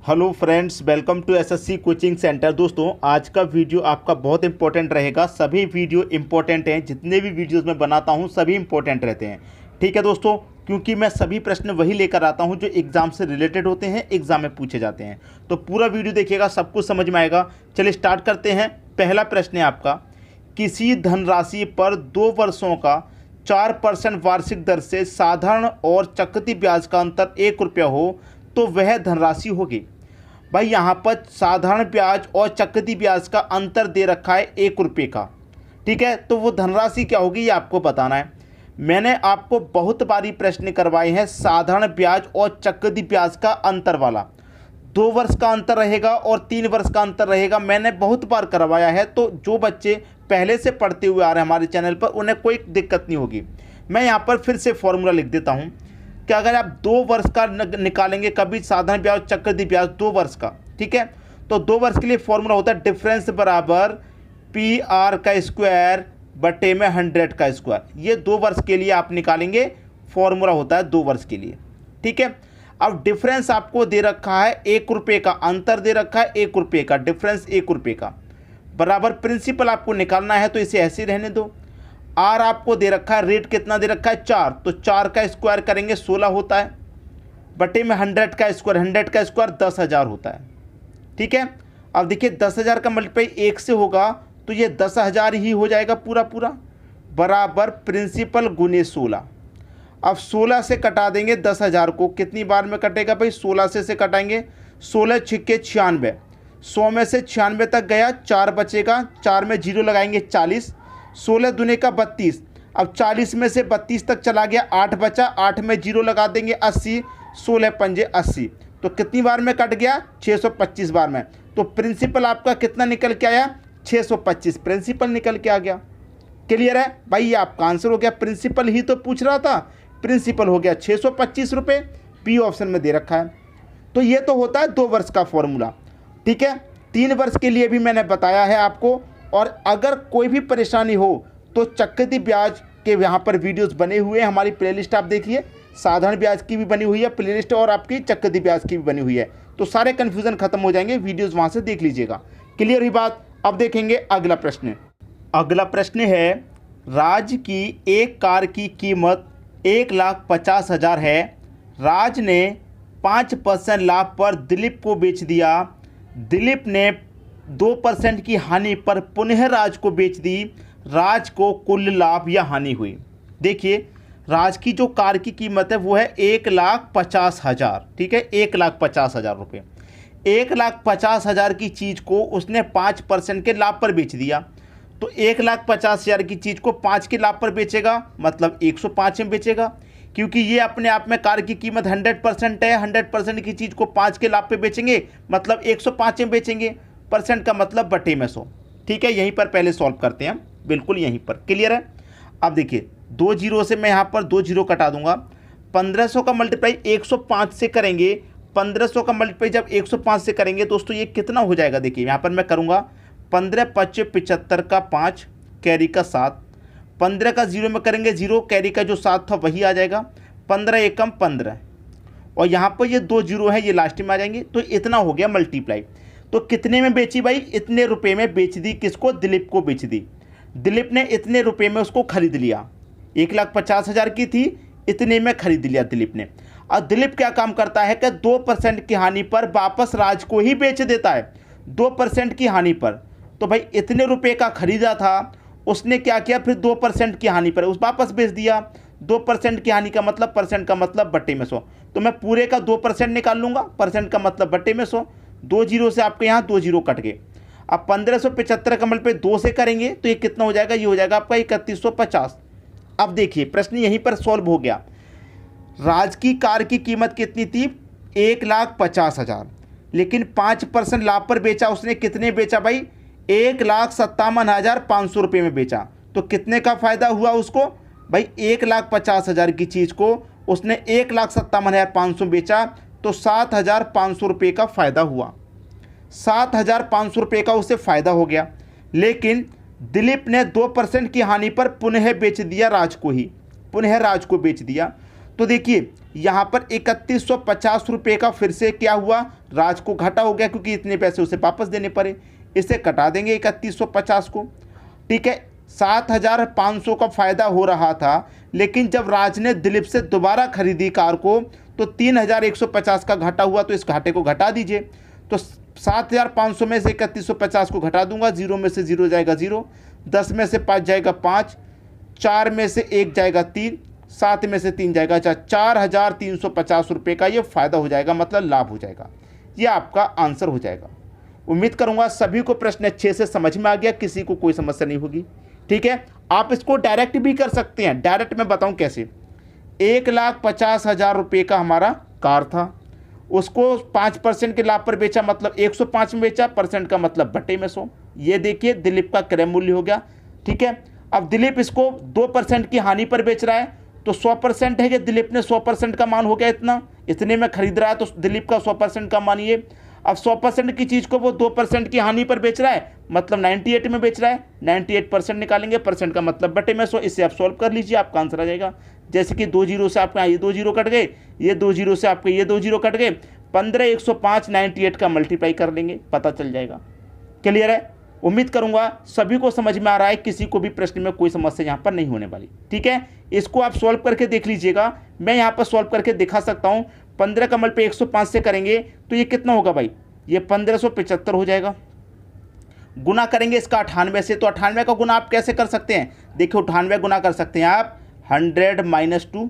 Hello friends, welcome to SSC coaching centre. दोस्तों, आज का वीडियो आपका बहुत इंपॉर्टेंट रहेगा। सभी वीडियो इंपॉर्टेंट हैं, जितने भी वीडियोस मैं बनाता हूं सभी इंपॉर्टेंट रहते हैं। ठीक है दोस्तों, क्योंकि मैं सभी प्रश्न वही लेकर आता हूं जो एग्ज़ाम से रिलेटेड होते हैं, एग्ज़ाम में पूछे जाते हैं। तो पूरा वीडियो देखिएगा, सब कुछ समझ में आएगा। चलिए स्टार्ट करते हैं। पहला प्रश्न है आपका, किसी धनराशि पर 2 वर्षों का 4% वार्षिक दर से साधारण और चक्रवृद्धि ब्याज का अंतर 1 रुपया हो तो वह धनराशि होगी। भाई यहाँ पर साधारण ब्याज और चक्रवृद्धि ब्याज का अंतर दे रखा है 1 रुपये का। ठीक है, तो वो धनराशि क्या होगी ये आपको बताना है। मैंने आपको बहुत बारी प्रश्न करवाए हैं साधारण ब्याज और चक्रवृद्धि ब्याज का अंतर वाला। 2 वर्ष का अंतर रहेगा और 3 वर्ष का अंतर रहेगा, मैंने बहुत बार करवाया है। तो जो बच्चे पहले से पढ़ते हुए आ रहे हैं हमारे चैनल पर, उन्हें कोई दिक्कत नहीं होगी। मैं यहाँ पर फिर से फॉर्मूला लिख देता हूँ कि अगर आप 2 वर्ष का निकालेंगे, कभी साधारण ब्याज चक्रवृद्धि ब्याज 2 वर्ष का, ठीक है, तो 2 वर्ष के लिए फॉर्मूला होता है डिफरेंस बराबर PR का स्क्वायर बटे में 100 का स्क्वायर। ये 2 वर्ष के लिए आप निकालेंगे, फॉर्मूला होता है 2 वर्ष के लिए। ठीक है, अब डिफरेंस आपको दे रखा है 1 रुपये का, अंतर दे रखा है 1 रुपये का, डिफरेंस 1 रुपये का बराबर प्रिंसिपल आपको निकालना है, तो इसे ऐसे रहने दो। आर आपको दे रखा है, रेट कितना दे रखा है 4, तो 4 का स्क्वायर करेंगे 16 होता है, बटे में 100 का स्क्वायर, 100 का स्क्वायर 10,000 होता है। ठीक है, अब देखिए 10,000 का मल्टीप्लाई 1 से होगा तो ये 10,000 ही हो जाएगा पूरा पूरा, बराबर प्रिंसिपल गुने 16। अब 16 से कटा देंगे 10,000 को, कितनी बार में कटेगा भाई, 16 से कटाएंगे, 16 छिक्के 96, 100 में से 96 तक गया, 4 बचेगा, 4 में 0 लगाएंगे 40, 16 दूने का 32। अब 40 में से 32 तक चला गया, 8 बचा, 8 में 0 लगा देंगे 80, 16 पंजे 80, तो कितनी बार में कट गया, 625 बार में। तो प्रिंसिपल आपका कितना निकल के आया, 625 प्रिंसिपल निकल के आ गया। क्लियर है भाई, ये आपका आंसर हो गया। प्रिंसिपल ही तो पूछ रहा था, प्रिंसिपल हो गया 625 रुपये, बी ऑप्शन में दे रखा है। तो ये तो होता है 2 वर्ष का फॉर्मूला। ठीक है, 3 वर्ष के लिए भी मैंने बताया है आपको। और अगर कोई भी परेशानी हो तो चक्रवृद्धि ब्याज के यहाँ पर वीडियोस बने हुए हैं, हमारी प्लेलिस्ट आप देखिए, साधारण ब्याज की भी बनी हुई है प्लेलिस्ट और आपकी चक्रवृद्धि ब्याज की भी बनी हुई है, तो सारे कन्फ्यूज़न खत्म हो जाएंगे, वीडियोस वहाँ से देख लीजिएगा। क्लियर हुई बात। अब देखेंगे अगला प्रश्न। अगला प्रश्न है, राज की एक कार की कीमत 1,50,000 है। राज ने 5% लाभ पर दिलीप को बेच दिया। दिलीप ने 2% की हानि पर पुनः राज को बेच दी। राज को कुल लाभ या हानि हुई। देखिए, राज की जो कार की कीमत है वो है 1,50,000। ठीक है, 1,50,000 रुपये। 1,50,000 की चीज़ को उसने 5% के लाभ पर बेच दिया, तो 1,50,000 की चीज़ को 5 के लाभ पर बेचेगा, मतलब 105 में बेचेगा, क्योंकि ये अपने आप में कार की कीमत 100% है। 100% की चीज़ को 5 के लाभ पे बेचेंगे, मतलब 105 में बेचेंगे, परसेंट का मतलब बटे में 100। ठीक है, यहीं पर पहले सॉल्व करते हैं, बिल्कुल यहीं पर। क्लियर है। अब देखिए 2 जीरो से मैं यहाँ पर 2 जीरो कटा दूंगा। 1500 का मल्टीप्लाई 105 से करेंगे, 1500 का मल्टीप्लाई जब 105 से करेंगे दोस्तों ये कितना हो जाएगा। देखिए यहाँ पर मैं करूँगा 15 5 75 का 5, कैरी का 7, 15 का 0 में करेंगे 0, कैरी का जो 7 था वही आ जाएगा, 15 एकम 15, और यहाँ पर ये 2 जीरो है, ये लास्ट में आ जाएंगे, तो इतना हो गया मल्टीप्लाई। तो कितने में बेची भाई, इतने रुपए में बेच दी। किसको, दिलीप को बेच दी। दिलीप ने इतने रुपए में उसको खरीद लिया। 1,50,000 की थी, इतने में खरीद लिया दिलीप ने। और दिलीप क्या काम करता है कि 2% की हानि पर वापस राज को ही बेच देता है, 2% की हानि पर। तो भाई इतने रुपए का खरीदा था, उसने क्या किया, फिर 2% की हानि पर उस वापस बेच दिया। 2% की हानि का मतलब, परसेंट का मतलब बटे में 100, तो मैं पूरे का 2% निकाल लूँगा, परसेंट का मतलब बटे में 100। 2 जीरो से आपके यहाँ 2 जीरो कट गए। अब 1575 का मल्टीप्लाई 2 से करेंगे तो ये कितना हो जाएगा, ये हो जाएगा आपका 3150। अब देखिए प्रश्न यहीं पर सॉल्व हो गया। राज की कार की कीमत कितनी थी, 1,50,000, लेकिन 5% लाभ पर बेचा उसने। कितने बेचा भाई, 1,57,500 रुपये में बेचा। तो कितने का फ़ायदा हुआ उसको भाई, 1,50,000 की चीज़ को उसने 1,57,500 बेचा, तो 7,500 रुपये का फ़ायदा हुआ। 7,500 रुपये का उससे फ़ायदा हो गया। लेकिन दिलीप ने 2% की हानि पर पुनः बेच दिया राज को ही, पुनः राज को बेच दिया। तो देखिए यहाँ पर 3150 रुपये का फिर से क्या हुआ, राज को घाटा हो गया क्योंकि इतने पैसे उसे वापस देने पड़े। इसे कटा देंगे 3150 को, ठीक है। 7500 का फ़ायदा हो रहा था, लेकिन जब राज ने दिलीप से दोबारा खरीदी कार को तो 3150 का घाटा हुआ, तो इस घाटे को घटा दीजिए। तो 7500 में से 3150 को घटा दूंगा, 0 में से 0 जाएगा 0, 10 में से 5 जाएगा 5, 4 में से 1 जाएगा 3, 7 में से 3 जाएगा 4, 4350 रुपये का ये फ़ायदा हो जाएगा, मतलब लाभ हो जाएगा। ये आपका आंसर हो जाएगा। उम्मीद करूंगा सभी को प्रश्न अच्छे से समझ में आ गया, किसी को कोई समस्या नहीं होगी, ठीक है। आप इसको डायरेक्ट भी कर सकते हैं। डायरेक्ट मैं बताऊं कैसे। 1,50,000 रुपये का हमारा कार था, उसको 5% के लाभ पर बेचा, मतलब 105 में बेचा, परसेंट का मतलब बटे में 100। ये देखिए दिलीप का क्रय मूल्य हो गया, ठीक है। अब दिलीप इसको 2% की हानि पर बेच रहा है, तो 100% है कि दिलीप ने 100% का मान हो गया, इतने में खरीद रहा है, तो दिलीप का 100% का मान ये। अब 100% की चीज़ को वो 2% की हानि पर बेच रहा है, मतलब 98 में बेच रहा है, 98% निकालेंगे, परसेंट का मतलब बटे में 100। इससे आप सॉल्व कर लीजिए, आपका आंसर आ जाएगा। जैसे कि 2 जीरो से आपका ये 2 जीरो कट गए, ये 2 जीरो से आपके ये 2 जीरो कट गए, 15, 105, 98 का मल्टीप्लाई कर लेंगे, पता चल जाएगा। क्लियर है। उम्मीद करूंगा सभी को समझ में आ रहा है, किसी को भी प्रश्न में कोई समस्या यहाँ पर नहीं होने वाली, ठीक है। इसको आप सॉल्व करके देख लीजिएगा, मैं यहाँ पर सॉल्व करके दिखा सकता हूँ। 15 का मल्टीप्लाई 105 से करेंगे तो ये कितना होगा भाई, ये 1575 हो जाएगा। गुना करेंगे इसका 98 से, तो 98 का गुना आप कैसे कर सकते हैं, देखिए 98 गुना कर सकते हैं आप 100 - 2,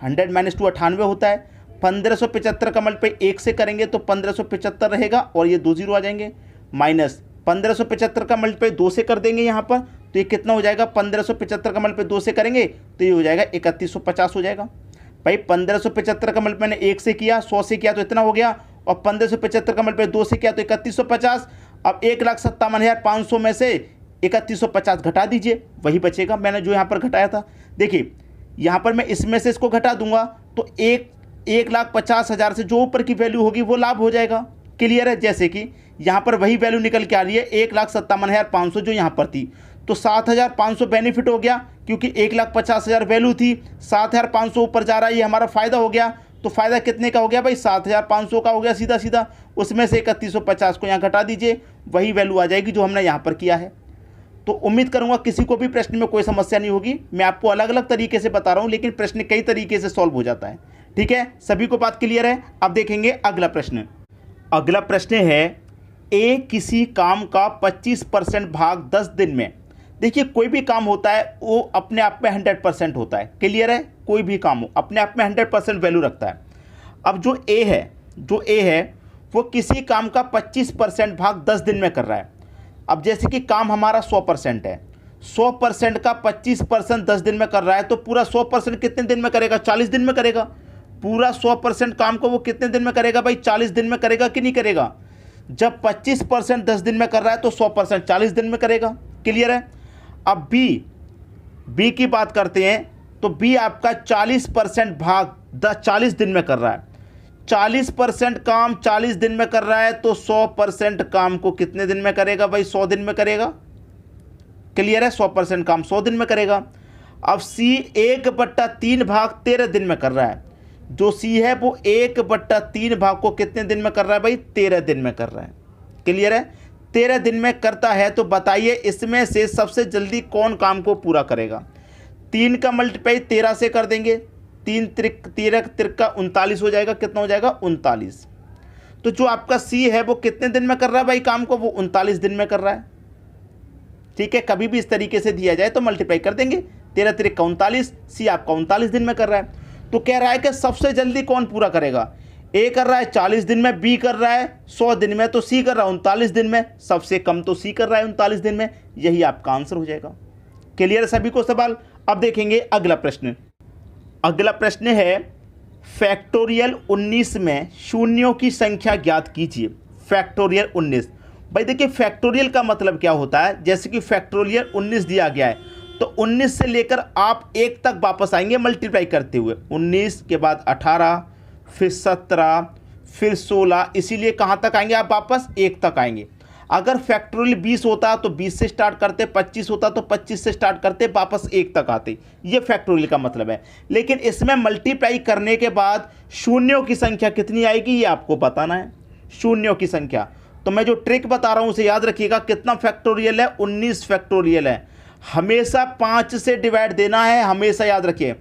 100 - 2 98 होता है। 1575 का मल्टीप्लाई 1 से करेंगे तो 1575 रहेगा, और ये 2 जीरो आ जाएंगे, माइनस 1575 का मल्टीप्लाई 2 से कर देंगे यहाँ पर, तो ये कितना हो जाएगा, 1575 का मल्टीप्लाई 2 से करेंगे तो ये हो जाएगा 3150 हो जाएगा। भाई 1575 का मल्टीप्लाई मैंने 1 से किया, 100 से किया तो इतना हो गया, और 1575 का मल्टीप्लाई 2 से किया तो 3150। अब 1,57,500 में से 3150 घटा दीजिए, वही बचेगा मैंने जो यहाँ पर घटाया था। देखिए यहाँ पर मैं इसमें से इसको घटा दूंगा तो 1,50,000 से जो ऊपर की वैल्यू होगी वो लाभ हो जाएगा। क्लियर है। जैसे कि यहाँ पर वही वैल्यू निकल के आ रही है 1,57,500 जो यहाँ पर थी, तो 7,500 बेनिफिट हो गया, क्योंकि 1,50,000 वैल्यू थी, 7,500 ऊपर जा रहा है, ये हमारा फ़ायदा हो गया। तो फ़ायदा कितने का हो गया भाई, 7,500 का हो गया सीधा सीधा। उसमें से 3150 को यहाँ घटा दीजिए, वही वैल्यू आ जाएगी जो हमने यहाँ पर किया है। तो उम्मीद करूँगा किसी को भी प्रश्न में कोई समस्या नहीं होगी। मैं आपको अलग अलग तरीके से बता रहा हूँ, लेकिन प्रश्न कई तरीके से सॉल्व हो जाता है, ठीक है। सभी को बात क्लियर है। अब देखेंगे अगला प्रश्न। अगला प्रश्न है, ए किसी काम का 25% भाग 10 दिन में। देखिए कोई भी काम होता है वो अपने आप में 100% होता है। क्लियर है। कोई भी काम हो अपने आप में 100% वैल्यू रखता है। अब जो ए है वो किसी काम का 25% भाग 10 दिन में कर रहा है। अब जैसे कि काम हमारा 100% है, 100% का 25% 10 दिन में कर रहा है, तो पूरा 100% कितने दिन में करेगा, 40 दिन में करेगा। पूरा 100% काम को वो कितने दिन में करेगा भाई, 40 दिन में करेगा कि नहीं करेगा। जब 25% 10 दिन में कर रहा है तो 100% 40 दिन में करेगा। क्लियर है। अब बी की बात करते हैं, तो बी आपका 40% भाग 40 दिन में कर रहा है। 40% काम 40 दिन में कर रहा है, तो 100% काम को कितने दिन में करेगा भाई, 100 दिन में करेगा। क्लियर है। 100% काम 100 दिन में करेगा। अब सी 1/3 भाग 13 दिन में कर रहा है। जो सी है वो 1/3 भाग को कितने दिन में कर रहा है भाई, 13 दिन में कर रहा है। क्लियर है। 13 दिन में करता है, तो बताइए इसमें से सबसे जल्दी कौन काम को पूरा करेगा। 3 का मल्टीप्लाई 13 से कर देंगे, 3 त्रिक 13 त्रिका 39 हो जाएगा। कितना हो जाएगा, 39। तो जो आपका सी है वो कितने दिन में कर रहा है भाई काम को, वो 39 दिन में कर रहा है। ठीक है। कभी भी इस तरीके से दिया जाए तो मल्टीप्लाई कर देंगे, 13 त्रिका 39, सी आपका 39 दिन में कर रहा है। तो कह रहा है कि सबसे जल्दी कौन पूरा करेगा। ए कर रहा है 40 दिन में, बी कर रहा है 100 दिन में, तो सी कर रहा है 39 दिन में। सबसे कम तो सी कर रहा है 39 दिन में। यही आपका आंसर हो जाएगा। क्लियर सभी को सवाल। अब देखेंगे अगला प्रश्न। अगला प्रश्न है, फैक्टोरियल 19 में शून्यों की संख्या ज्ञात कीजिए। फैक्टोरियल 19। भाई देखिए फैक्टोरियल का मतलब क्या होता है। जैसे कि फैक्टोरियल 19 दिया गया है, तो 19 से लेकर आप 1 तक वापस आएंगे मल्टीप्लाई करते हुए। 19 के बाद 18, फिर 17, फिर 16, इसीलिए कहाँ तक आएंगे आप वापस, 1 तक आएंगे। अगर फैक्टोरियल 20 होता तो 20 से स्टार्ट करते, 25 होता तो 25 से स्टार्ट करते, वापस 1 तक आते। ये फैक्टोरियल का मतलब है। लेकिन इसमें मल्टीप्लाई करने के बाद शून्यों की संख्या कितनी आएगी ये आपको बताना है, शून्यों की संख्या। तो मैं जो ट्रिक बता रहा हूँ उसे याद रखिएगा। कितना फैक्टोरियल है? 19 फैक्टोरियल है। हमेशा 5 से डिवाइड देना है, हमेशा याद रखिए।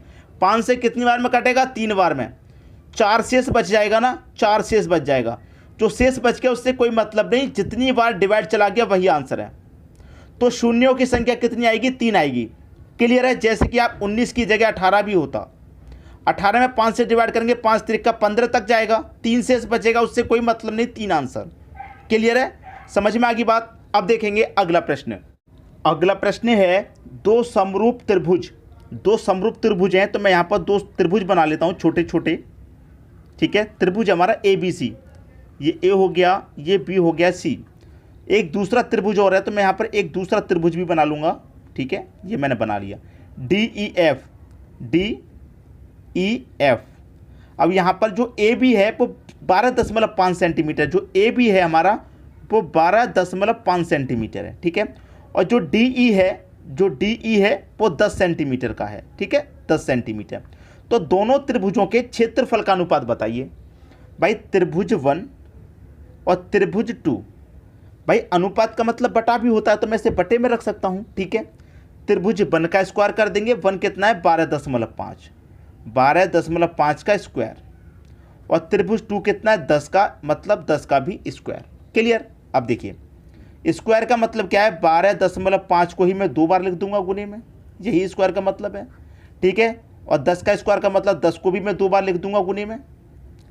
5 से कितनी बार में कटेगा? 3 बार में। 4 शेष बच जाएगा ना, 4 शेष बच जाएगा। जो शेष बच गया उससे कोई मतलब नहीं, जितनी बार डिवाइड चला गया वही आंसर है। तो शून्यों की संख्या कितनी आएगी? 3 आएगी। क्लियर है? जैसे कि आप 19 की जगह 18 भी होता, 18 में 5 से डिवाइड करेंगे, 5 त्रिक का 15 तक जाएगा, 3 शेष बचेगा, उससे कोई मतलब नहीं, 3 आंसर। क्लियर है? समझ में आ गई बात? अब देखेंगे अगला प्रश्न। अगला प्रश्न है दो समरूप त्रिभुज, दो समरूप त्रिभुज हैं। तो मैं यहाँ पर 2 त्रिभुज बना लेता हूँ छोटे छोटे। ठीक है, त्रिभुज हमारा ABC, ये A हो गया, ये B हो गया C। एक दूसरा त्रिभुज और है तो मैं यहाँ पर एक दूसरा त्रिभुज भी बना लूँगा। ठीक है, ये मैंने बना लिया, DEF, DEF। अब यहाँ पर जो AB है वो 12.5 सेंटीमीटर, जो AB है हमारा वो 12.5 सेंटीमीटर है। ठीक है, और जो DE है, जो DE है वो 10 सेंटीमीटर का है। ठीक है, 10 सेंटीमीटर। तो दोनों त्रिभुजों के क्षेत्रफल का अनुपात बताइए। भाई त्रिभुज 1 और त्रिभुज 2, भाई अनुपात का मतलब बटा भी होता है तो मैं इसे बटे में रख सकता हूँ। ठीक है, त्रिभुज 1 का स्क्वायर कर देंगे, 1 कितना है? 12.5, 12.5 का स्क्वायर। और त्रिभुज 2 कितना है? 10 का, मतलब 10 का भी स्क्वायर। क्लियर? अब देखिए स्क्वायर का मतलब क्या है? 12.5 को ही मैं 2 बार लिख दूंगा गुने में, यही स्क्वायर का मतलब है। ठीक है, और 10 का स्क्वायर का मतलब 10 को भी मैं 2 बार लिख दूंगा गुने में।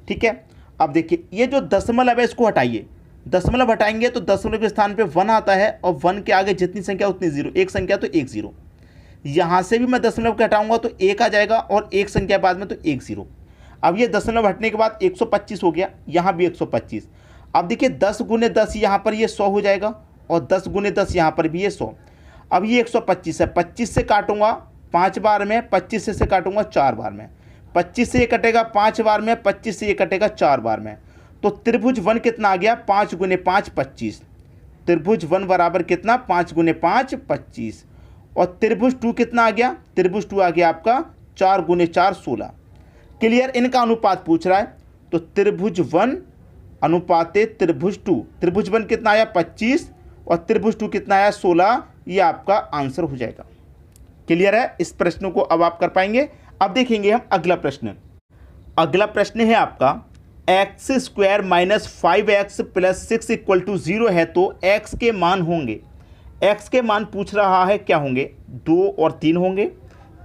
ठीक है, अब देखिए ये जो दशमलव है इसको हटाइए, दशमलव हटाएंगे तो दशमलव के स्थान पे 1 आता है, और 1 के आगे जितनी संख्या उतनी 0, एक संख्या तो 1 0। यहाँ से भी मैं दशमलव के हटाऊंगा तो 1 आ जाएगा, और एक संख्या बाद में तो 1 0। अब ये दशमलव हटने के बाद 125 हो गया, यहाँ भी 125। अब देखिए 10 गुने 10 यहाँ पर ये 100 हो जाएगा, और 10 गुने 10 यहाँ पर भी ये 100। अब ये 125 है, 25 से काटूंगा 5 बार में, 25 से काटूंगा 4 बार में, 25 से ये कटेगा 5 बार में, 25 से ये कटेगा 4 बार में। तो त्रिभुज 1 कितना आ गया? 5 गुने 5 25। त्रिभुज 1 बराबर कितना? 5 गुने 5 25। और त्रिभुज 2 कितना आ गया? त्रिभुज 2 आ गया आपका 4 गुने 4 16। क्लियर? इनका अनुपात पूछ रहा है, तो त्रिभुज 1 अनुपाते त्रिभुज 2, त्रिभुज 1 कितना आया? 25, और त्रिभुज 2 कितना आया? 16। ये आपका आंसर हो जाएगा। क्लियर है? इस प्रश्न को अब आप कर पाएंगे। अब देखेंगे हम अगला प्रश्न। अगला प्रश्न है आपका x² minus 5x plus 6 equal to 0 है तो x के मान होंगे। x के मान पूछ रहा है, क्या होंगे? 2 और 3 होंगे,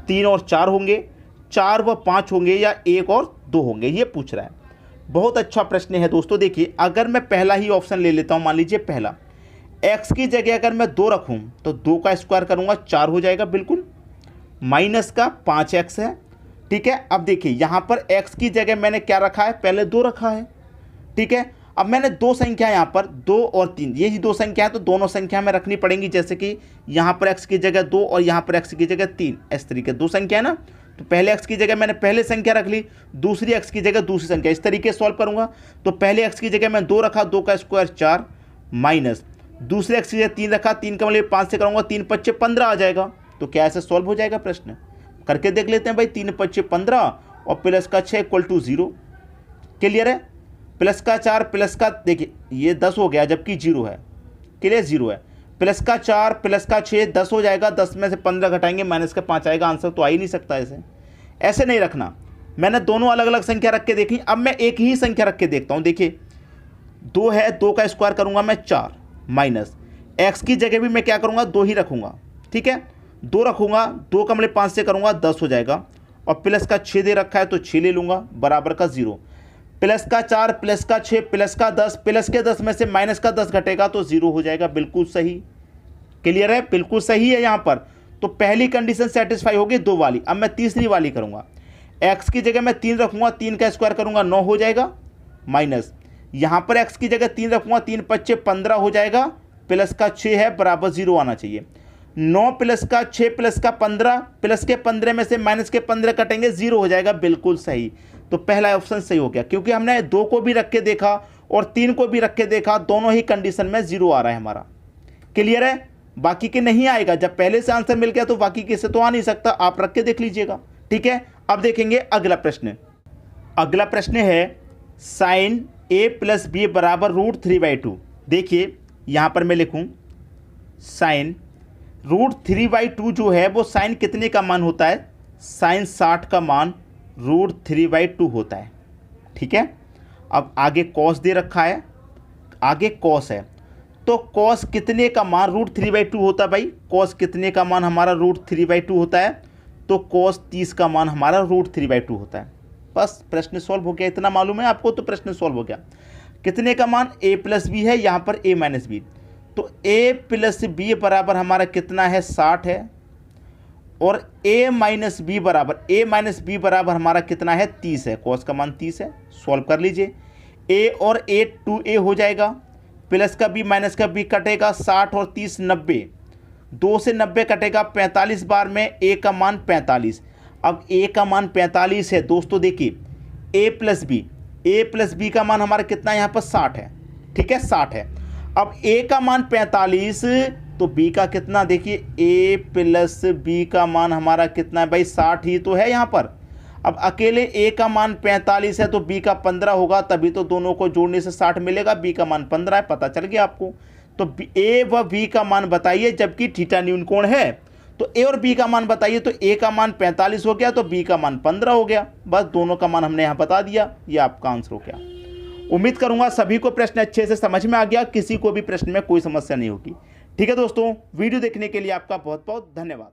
3 और 4 होंगे, 4 व 5 होंगे, या 1 और 2 होंगे, ये पूछ रहा है। बहुत अच्छा प्रश्न है दोस्तों। देखिए अगर मैं पहला ही ऑप्शन ले लेता हूँ, मान लीजिए पहला, x की जगह अगर मैं 2 रखूँ तो 2 का स्क्वायर करूँगा 4 हो जाएगा बिल्कुल, माइनस का 5x है। ठीक है, अब देखिए यहाँ पर x की जगह मैंने क्या रखा है? पहले 2 रखा है। ठीक है, अब मैंने 2 संख्या यहाँ पर 2 और 3, यही 2 संख्या है तो दोनों संख्या में रखनी पड़ेंगी। जैसे कि यहाँ पर x की जगह 2 और यहाँ पर x की जगह 3, इस तरीके 2 संख्या है ना, तो पहले x की जगह मैंने पहले संख्या रख ली, दूसरी x की जगह दूसरी संख्या, इस तरीके सॉल्व करूँगा। तो पहले x की जगह मैं 2 रखा, 2 का स्क्वायर 4, माइनस दूसरे x की जगह 3 रखा, 3 का मतलब 5 से करूँगा, 3 5 15 आ जाएगा। तो क्या ऐसे सॉल्व हो जाएगा प्रश्न? करके देख लेते हैं भाई। 3 5 15 और प्लस का 6 इक्वल टू 0। क्लियर है? प्लस का 4 प्लस का, देखिए ये 10 हो गया जबकि 0 है। क्लियर? 0 है, प्लस का 4 प्लस का 6 10 हो जाएगा, 10 में से 15 घटाएंगे माइनस का 5 आएगा, आंसर तो आ ही नहीं सकता। ऐसे नहीं रखना। मैंने दोनों अलग अलग संख्या रख के देख ली, अब मैं एक ही संख्या रख के देखता हूँ। देखिए 2 है, 2 का स्क्वायर करूँगा मैं 4, माइनस x की जगह भी मैं क्या करूँगा? 2 ही रखूँगा। ठीक है, 2 रखूँगा, 2 का मतलब 5 से करूँगा 10 हो जाएगा, और प्लस का 6 दे रखा है तो 6 ले लूँगा, बराबर का 0। प्लस का 4 प्लस का 6 प्लस का 10, प्लस के 10 में से माइनस का 10 घटेगा तो 0 हो जाएगा। बिल्कुल सही। क्लियर है? बिल्कुल सही है यहाँ पर। तो पहली कंडीशन सेटिस्फाई होगी, 2 वाली। अब मैं तीसरी वाली करूँगा, x की जगह मैं 3 रखूँगा, 3 का स्क्वायर करूँगा 9 हो जाएगा, माइनस यहाँ पर x की जगह 3 रखूँगा, 3 5 15 हो जाएगा, प्लस का 6 है, बराबर 0 आना चाहिए। 9 प्लस का 6 प्लस का 15, प्लस के 15 में से माइनस के 15 कटेंगे, 0 हो जाएगा। बिल्कुल सही। तो पहला ऑप्शन सही हो गया, क्योंकि हमने 2 को भी रख के देखा और 3 को भी रख के देखा, दोनों ही कंडीशन में 0 आ रहा है हमारा। क्लियर है? बाकी के नहीं आएगा। जब पहले से आंसर मिल गया तो बाकी के से तो आ नहीं सकता, आप रख के देख लीजिएगा। ठीक है, अब देखेंगे अगला प्रश्न। अगला प्रश्न है साइन a प्लस बी बराबर √3/2। देखिए यहाँ पर मैं लिखूँ साइन √3/2 जो है वो साइन कितने का मान होता है? साइन 60 का मान √3/2 होता है। ठीक है, अब आगे कॉस दे रखा है, आगे कॉस है, तो कॉस कितने का मान √3/2 होता है भाई? कॉस कितने का मान हमारा √3/2 होता है? तो कॉस 30 का मान हमारा √3/2 होता है। बस प्रश्न सॉल्व हो गया। इतना मालूम है आपको तो प्रश्न सॉल्व हो गया। कितने का मान? a प्लस बी है, यहाँ पर a माइनस बी, तो a प्लस बी बराबर हमारा कितना है? 60 है। और a माइनस बी बराबर हमारा कितना है? 30 है। कॉस का मान 30 है। सॉल्व कर लीजिए। a और a 2a हो जाएगा, प्लस का b माइनस का b कटेगा, 60 और 30 90, 2 से 90 कटेगा, 45 बार में a का मान 45। अब a का मान 45 है दोस्तों। देखिए a प्लस बी का मान हमारा कितना है? यहाँ पर 60 है। ठीक है, 60 है। अब a का मान 45 तो b का कितना? देखिए a प्लस बी का मान हमारा कितना है भाई? 60 ही तो है यहाँ पर। अब अकेले a का मान 45 है तो b का 15 होगा, तभी तो दोनों को जोड़ने से 60 मिलेगा। b का मान 15 है, पता चल गया आपको। तो a व b का मान बताइए, जबकि थीटा न्यून कोण है। तो a और b का मान बताइए, तो a का मान 45 हो गया तो b का मान 15 हो गया। बस दोनों का मान हमने यहाँ बता दिया, ये आपका आंसर हो गया। उम्मीद करूंगा सभी को प्रश्न अच्छे से समझ में आ गया, किसी को भी प्रश्न में कोई समस्या नहीं होगी। ठीक है दोस्तों, वीडियो देखने के लिए आपका बहुत बहुत धन्यवाद।